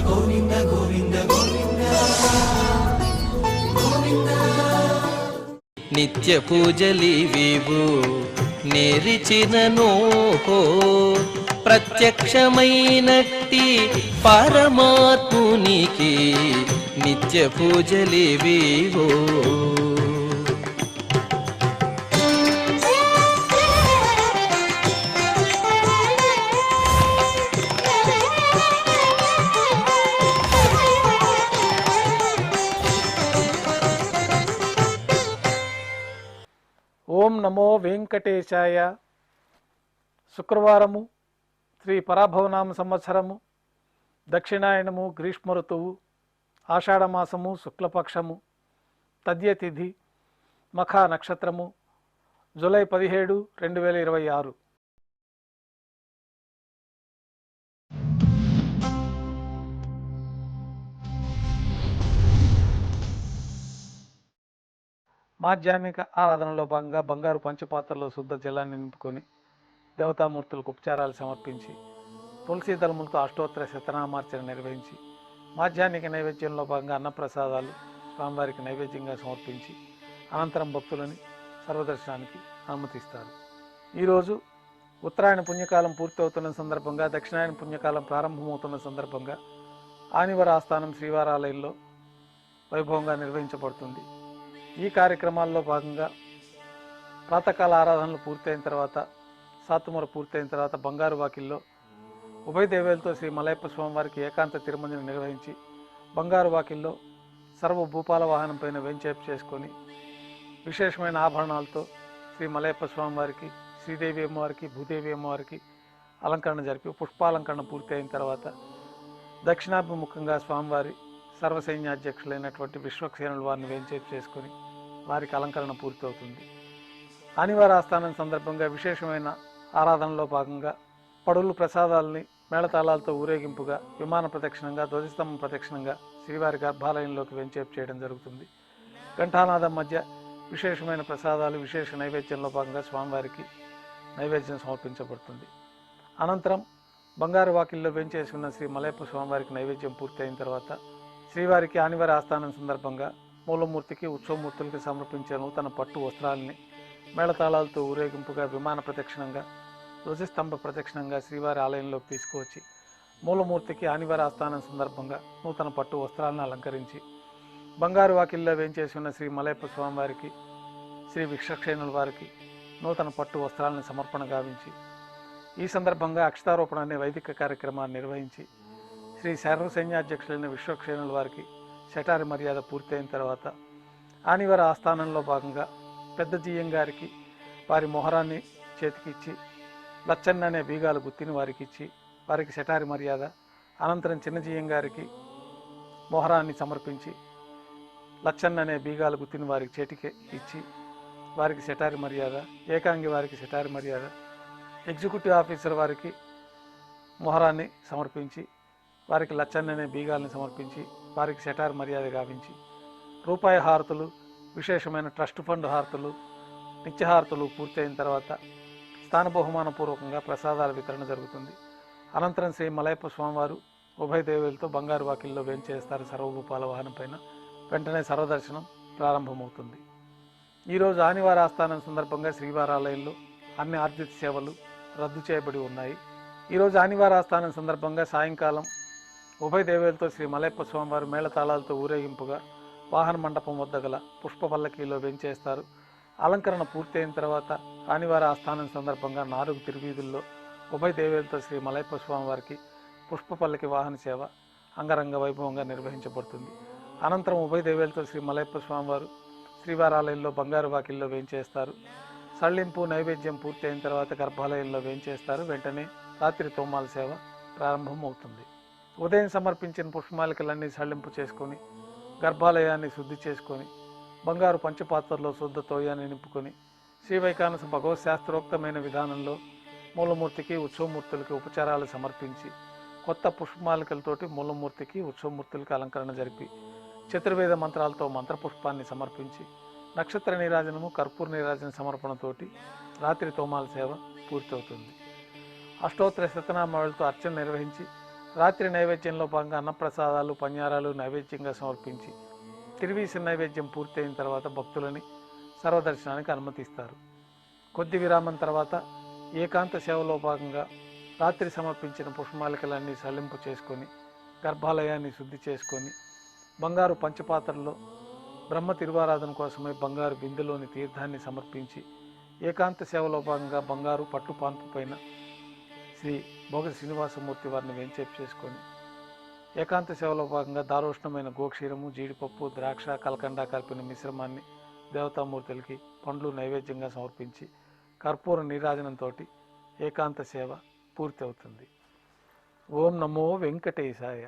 గోవింద గోవింద గోవింద గోవింద. నిత్య పూజలివివు నేరిచిననోహో ప్రత్యక్షమైనట్టి పరమాత్మునికి నిత్య పూజలివివో. ఓం నమో వెంకటేశాయ. శుక్రవారము, శ్రీ పరాభవనామ సంవత్సరము, దక్షిణాయనము, గ్రీష్మ ఋతువు, ఆషాఢమాసము, శుక్లపక్షము, తద్యతిథి, మఖా నక్షత్రము, జూలై 17, 2026. మాధ్యాహ్నిక ఆరాధనలో భాగంగా బంగారు పంచపాత్రలో శుద్ధ జలాన్ని నింపుకొని దేవతామూర్తులకు ఉపచారాలు సమర్పించి తులసీ దళములతో అష్టోత్తర శతనామార్చన నిర్వహించి మాధ్యాహ్నిక నైవేద్యంలో భాగంగా అన్నప్రసాదాలు స్వామివారికి నైవేద్యంగా సమర్పించి అనంతరం భక్తులని సర్వదర్శనానికి అనుమతిస్తారు. ఈరోజు ఉత్తరాయణ పుణ్యకాలం పూర్తి అవుతున్న సందర్భంగా, దక్షిణాయన పుణ్యకాలం ప్రారంభమవుతున్న సందర్భంగా ఆనివర ఆస్థానం శ్రీవారాలయంలో వైభవంగా నిర్వహించబడుతుంది. ఈ కార్యక్రమాల్లో భాగంగా ప్రాతకాల ఆరాధనలు పూర్తయిన తర్వాత, సాతుమర పూర్తయిన తర్వాత బంగారు వాకిల్లో ఉభయ దేవేలతో శ్రీ మలయప్ప స్వామివారికి ఏకాంత తిరుమంజన నిర్వహించి బంగారు వాకిల్లో సర్వ భూపాల వాహనం పైన వెంచేపు చేసుకొని విశేషమైన ఆభరణాలతో శ్రీ మలయప్ప స్వామివారికి, శ్రీదేవి అమ్మవారికి, భూదేవి అమ్మవారికి అలంకరణ జరిపి పుష్పాలంకరణ పూర్తి అయిన తర్వాత దక్షిణాభిముఖంగా స్వామివారి సర్వసైన్యాధ్యక్షులైనటువంటి విశ్వక్సేనుల వారిని వెంచేపు చేసుకొని వారికి అలంకరణ పూర్తవుతుంది. ఆనివార ఆస్థానం సందర్భంగా విశేషమైన ఆరాధనలో భాగంగా పడులు ప్రసాదాలని మేళతాళాలతో ఊరేగింపుగా విమాన ప్రదక్షిణంగా, ధ్వజస్తంభం ప్రదక్షిణంగా శ్రీవారి గర్భాలయంలోకి వెంచేపు చేయడం జరుగుతుంది. ఘంటానాదం మధ్య విశేషమైన ప్రసాదాలు, విశేష నైవేద్యంలో భాగంగా స్వామివారికి నైవేద్యం సమర్పించబడుతుంది. అనంతరం బంగారు వాకిల్లో వెంచేసి ఉన్న శ్రీ మలయప్ప స్వామివారికి నైవేద్యం పూర్తయిన తర్వాత శ్రీవారికి ఆనివార ఆస్థానం సందర్భంగా మూలమూర్తికి, ఉత్సవమూర్తులకి సమర్పించే నూతన పట్టు వస్త్రాలని మేళతాళాలతో ఊరేగింపుగా విమాన ప్రదక్షిణంగా, ధ్వజస్తంభ ప్రదక్షిణంగా శ్రీవారి ఆలయంలోకి తీసుకువచ్చి మూలమూర్తికి ఆనివార ఆస్థానం సందర్భంగా నూతన పట్టు వస్త్రాలను అలంకరించి బంగారు వాకిల్లో వేంచేసి ఉన్న శ్రీ మలయప్ప స్వామివారికి, శ్రీ విశ్వక్సేనుల వారికి నూతన పట్టు వస్త్రాలను సమర్పణ గావించి ఈ సందర్భంగా అక్షతారోపణ అనే వైదిక కార్యక్రమాన్ని నిర్వహించి శ్రీ సర్వసైన్యాధ్యక్షులైన విశ్వక్సేనుల వారికి శటారి మర్యాద పూర్తయిన తర్వాత ఆనివార ఆస్థానంలో భాగంగా పెద్ద జీయం గారికి వారి మొహరాన్ని చేతికిచ్చి లచ్చన్న అనే బీగాలు గుత్తిని వారికి ఇచ్చి వారికి శటారి మర్యాద, అనంతరం చిన్న జీయం గారికి మొహరాన్ని సమర్పించి లచ్చన్న అనే బీగాలు గుత్తిని వారికి చేతికి ఇచ్చి వారికి శటారి మర్యాద, ఏకాంగి వారికి శటారి మర్యాద, ఎగ్జిక్యూటివ్ ఆఫీసర్ వారికి మొహరాన్ని సమర్పించి వారికి లచ్చన్న అనే బీగాల్ని సమర్పించి వారికి శటార్ మర్యాద గావించి రూపాయి హారతులు, విశేషమైన ట్రస్ట్ ఫండ్ హారతులు, నిత్యహారతులు పూర్తయిన తర్వాత స్థాన బహుమానపూర్వకంగా ప్రసాదాల వితరణ జరుగుతుంది. అనంతరం శ్రీ మలయప్ప స్వామివారు ఉభయ దేవులతో బంగారు వాకిల్లో వేంచేస్తారు సర్వభూపాల వాహనం పైన. వెంటనే సర్వదర్శనం ప్రారంభమవుతుంది. ఈరోజు ఆనివార ఆస్థానం సందర్భంగా శ్రీవారాలయంలో అన్ని ఆర్జిత సేవలు రద్దు చేయబడి ఉన్నాయి. ఈరోజు ఆనివార ఆస్థానం సందర్భంగా సాయంకాలం ఉభయ దేవేలతో శ్రీ మలయప్ప స్వామివారు మేళతాళాలతో ఊరేగింపుగా వాహన మండపం వద్ద గల పుష్ప పల్లకీలో వెంచేస్తారు. అలంకరణ పూర్తయిన తర్వాత ఆనివార ఆస్థానం సందర్భంగా 4 తిరువీధుల్లో ఉభయ దేవేలతో శ్రీ మలయప్ప స్వామివారికి పుష్ప పల్లకి వాహన సేవ అంగరంగ వైభవంగా నిర్వహించబడుతుంది. అనంతరం ఉభయ దేవేలతో శ్రీ మలయప్ప స్వామివారు శ్రీవారాలయంలో బంగారు వాకిల్లో వేంచేస్తారు. సళ్ళింపు నైవేద్యం పూర్తి అయిన తర్వాత గర్భాలయంలో వేంచేస్తారు. వెంటనే రాత్రి తోమాల సేవ ప్రారంభం అవుతుంది. ఉదయం సమర్పించిన పుష్పమాలికలన్నీ సళ్ళింపు చేసుకొని గర్భాలయాన్ని శుద్ధి చేసుకొని బంగారు పంచపాత్రలో శుద్ధ తోయాన్ని నింపుకొని శ్రీవైకానస భగవత్ శాస్త్రోక్తమైన విధానంలో మూలమూర్తికి, ఉత్సవమూర్తులకి ఉపచారాలు సమర్పించి కొత్త పుష్పమాలికలతోటి మూలమూర్తికి, ఉత్సవమూర్తులకి అలంకరణ జరిపి చతుర్వేద మంత్రాలతో మంత్రపుష్పాన్ని సమర్పించి నక్షత్ర నీరాజనము, కర్పూర నీరాజన సమర్పణతోటి రాత్రి తోమాల సేవ పూర్తవుతుంది. అష్టోత్తర శతనామాలతో అర్చన నిర్వహించి రాత్రి నైవేద్యంలో భాగంగా అన్నప్రసాదాలు పన్యారాలు నైవేద్యంగా సమర్పించి తిరువీసి నైవేద్యం పూర్తయిన తర్వాత భక్తులని సర్వదర్శనానికి అనుమతిస్తారు. కొద్ది విరామం తర్వాత ఏకాంత సేవలో భాగంగా రాత్రి సమర్పించిన పుష్పమాలికలన్నీ సల్లింపు చేసుకొని గర్భాలయాన్ని శుద్ధి చేసుకొని బంగారు పంచపాత్రలో బ్రహ్మ తిరువారాధన కోసమై బంగారు బిందెలోని తీర్థాన్ని సమర్పించి ఏకాంత సేవలో భాగంగా బంగారు పట్టు పాన్పు పైన శ్రీ భోగ శ్రీనివాసమూర్తి వారిని వెంచేపు చేసుకొని ఏకాంత సేవలో భాగంగా దారోష్ణమైన గోక్షీరము జీడిపప్పు ద్రాక్ష కలకండ కలిపిన మిశ్రమాన్ని దేవతామూర్తులకి పండ్లు నైవేద్యంగా సమర్పించి కర్పూర నీరాజనంతో ఏకాంత సేవ పూర్తి అవుతుంది. ఓం నమో వెంకటేశాయ.